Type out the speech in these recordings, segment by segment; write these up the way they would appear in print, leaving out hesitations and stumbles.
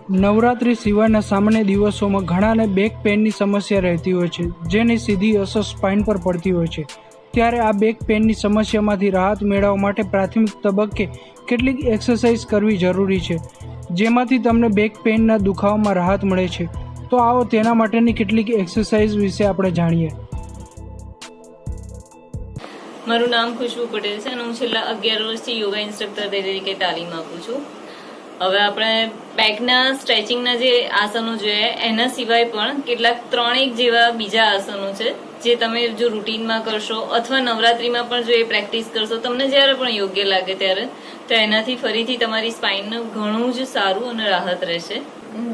નવરાત્રિ સિવાયના સામાન્ય દિવસોમાં ઘણાને બેક પેઇનની સમસ્યા રહેતી હોય છે, જેની સીધી અસર સ્પાઇન પર પડતી હોય છે. ત્યારે આ બેક પેઇનની સમસ્યામાંથી રાહત મેળવવા માટે પ્રાથમિક તબક્કે કેટલીક એક્સરસાઇઝ કરવી જરૂરી છે, જેમાંથી તમને બેક પેઇનના દુખાવામાં રાહત મળે છે. તો આવો તેના માટેની કેટલીક એક્સરસાઇઝ વિશે આપણે જાણીએ. મારું નામ ખુશ્બુ પટેલ છે અને હું છેલ્લા 11 વર્ષથી યોગા ઇન્સ્ટ્રક્ટર તરીકે તાલીમ આપું છું. હવે આપણે બેકના સ્ટ્રેચિંગના જે આસનો જોઈએ એના સિવાય પણ કેટલાક 3 જેવા બીજા આસનો છે જે તમે જો રૂટીનમાં કરશો અથવા નવરાત્રીમાં પણ જો એ પ્રેક્ટિસ કરશો, તમને જ્યારે પણ યોગ્ય લાગે ત્યારે, તો એનાથી ફરીથી તમારી સ્પાઇનનું ઘણું જ સારું અને રાહત રહેશે.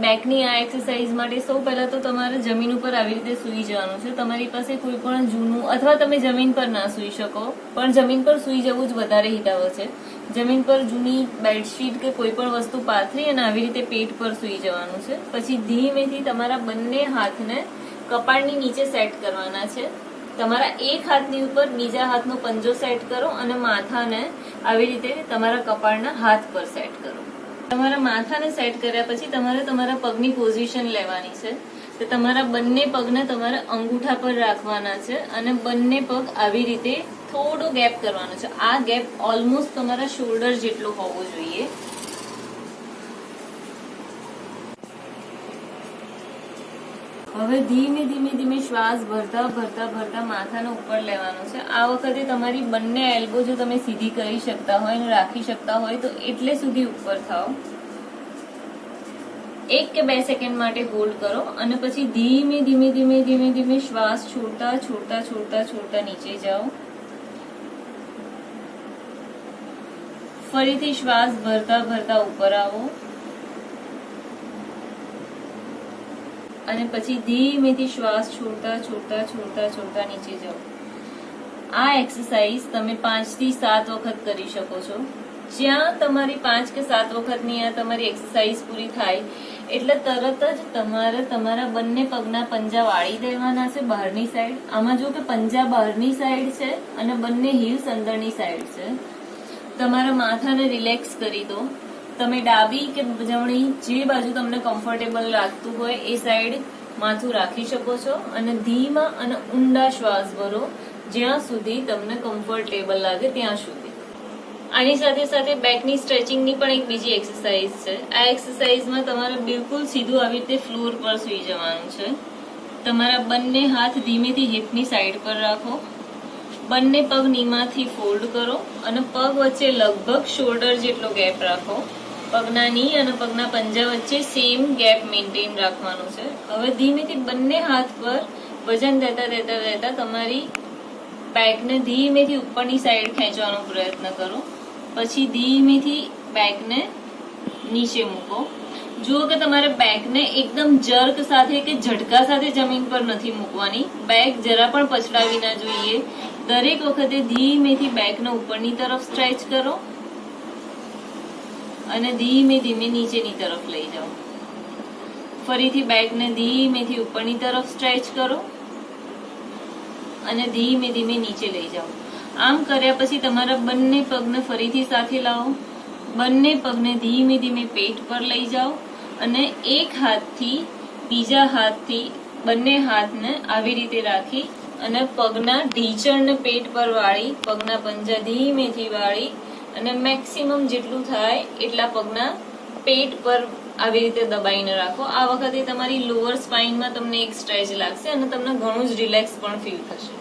બેકની આ એક્સરસાઇઝ માટે સૌ પહેલા તો તમારે જમીન ઉપર આવી રીતે સૂઈ જવાનું છે. તમારી પાસે કોઈ પણ જૂનું અથવા તમે જમીન પર ના સૂઈ શકો, પણ જમીન પર સૂઈ જવું જ વધારે હિતાવહ છે. જમીન પર જૂની બેડશીટ કે કોઈ પણ વસ્તુ પાથરી અને આવી રીતે પેટ પર સૂઈ જવાનું છે. પછી ધીમેથી તમારા બંને હાથને કપાળની નીચે સેટ કરવાના છે. તમારા એક હાથની ઉપર બીજા હાથનો પંજો સેટ કરો અને માથાને આવી રીતે તમારા કપાળના હાથ પર સેટ કરો. તમારા માથાને સેટ કર્યા પછી તમારે તમારા પગની પોઝિશન લેવાની છે. તો તમારા બંને પગને તમારે અંગૂઠા પર રાખવાના છે અને બંને પગ આવી રીતે થોડો ગેપ કરવાનો છે. આ ગેપ ઓલમોસ્ટ તમારા શોલ્ડર જેટલો હોવો જોઈએ. હવે ધીમે ધીમે ધીમે શ્વાસ ભરતા ભરતા ભરતા માથાને ઉપર લેવાનો છે. આ વખતે તમારી બંને એલ્બો જો તમે સીધી કરી શકતા હોય અને રાખી શકતા હોય તો એટલે સુધી ઉપર થાઓ. 1 કે 2 સેકન્ડ માટે હોલ્ડ કરો અને પછી ધીમે ધીમે ધીમે ધીમે ધીમે શ્વાસ છોડતા છોડતા છોડતા છોડતા નીચે જાઓ. ફરીથી શ્વાસ ભરતા ભરતા ઉપર આવો અને પછી ધીમેથી શ્વાસ છોડતા છોડતા છોડતા છોડતા નીચે જાઓ. આ એક્સરસાઇઝ તમે 5 થી 7 વખત કરી શકો છો. જ્યાં તમારી 5 કે 7 વખતની આ તમારી એક્સરસાઇઝ પૂરી થાય એટલે તરત જ તમારે તમારા બંને પગના પંજા વાળી દેવાના છે બહારની સાઈડ. આમાં જો કે પંજા બહારની સાઈડ છે અને બંને હીલ્સ અંદરની સાઈડ છે. તમારા માથાને રિલેક્સ કરી દો. તમે ડાબી કે જમણી જે બાજુ તમને કમ્ફર્ટેબલ લાગતું હોય એ સાઈડ માથું રાખી શકો છો અને ધીમા અને ઊંડા શ્વાસ ભરો જ્યાં સુધી તમને કમ્ફર્ટેબલ લાગે ત્યાં સુધી. આની સાથે સાથે બેકની સ્ટ્રેચિંગની પણ એક બીજી એક્સરસાઇઝ છે. આ એક્સરસાઇઝમાં તમારે બિલકુલ સીધું આવી રીતે ફ્લોર પર સૂઈ જવાનું છે. તમારા બંને હાથ ધીમેથી હિપની સાઈડ પર રાખો. બંને પગ નીમાંથી ફોલ્ડ કરો અને પગ વચ્ચે લગભગ શોલ્ડર જેટલો ગેપ રાખો. પગના ની અને પગના પંજા વચ્ચે સેમ ગેપ મેન્ટેન રાખવાનું છે. હવે ધીમેથી બંને હાથ પર વજન દેતા દેતા દેતા તમારી બેકને ધીમેથી ઉપરની સાઈડ ખેંચવાનો પ્રયત્ન કરો. પછી ધીમેથી બેકને નીચે મૂકો. જુઓ કે તમારે બેકને એકદમ જર્ક સાથે કે ઝટકા સાથે જમીન પર નથી મૂકવાની. બેક જરા પણ પછડાવી ના જોઈએ. દરેક વખતે ધીમેથી બેકને ઉપરની તરફ સ્ટ્રેચ કરો અને ધીમે ધીમે નીચેની તરફ લઈ જાઓ. ફરીથી બેકને ધીમેથી ઉપરની તરફ સ્ટ્રેચ કરો અને ધીમે ધીમે નીચે લઈ જાઓ. આમ કર્યા પછી તમારા બંને પગને ફરીથી સાથે લાવો. બંને પગને ધીમે ધીમે પેટ પર લઈ જાઓ અને એક હાથથી બીજા હાથથી બંને હાથને આવી રીતે રાખી અને પગના ઢીચણને પેટ પર વાળી, પગના પંજા ધીમેથી વાળી અને મેક્સિમમ જેટલું થાય એટલા પગના પેટ પર આવી રીતે દબાઈને રાખો. આ વખતે તમારી લોઅર સ્પાઇનમાં તમને એક સ્ટ્રેચ લાગશે અને તમને ઘણું જ રિલેક્સ પણ ફીલ થશે.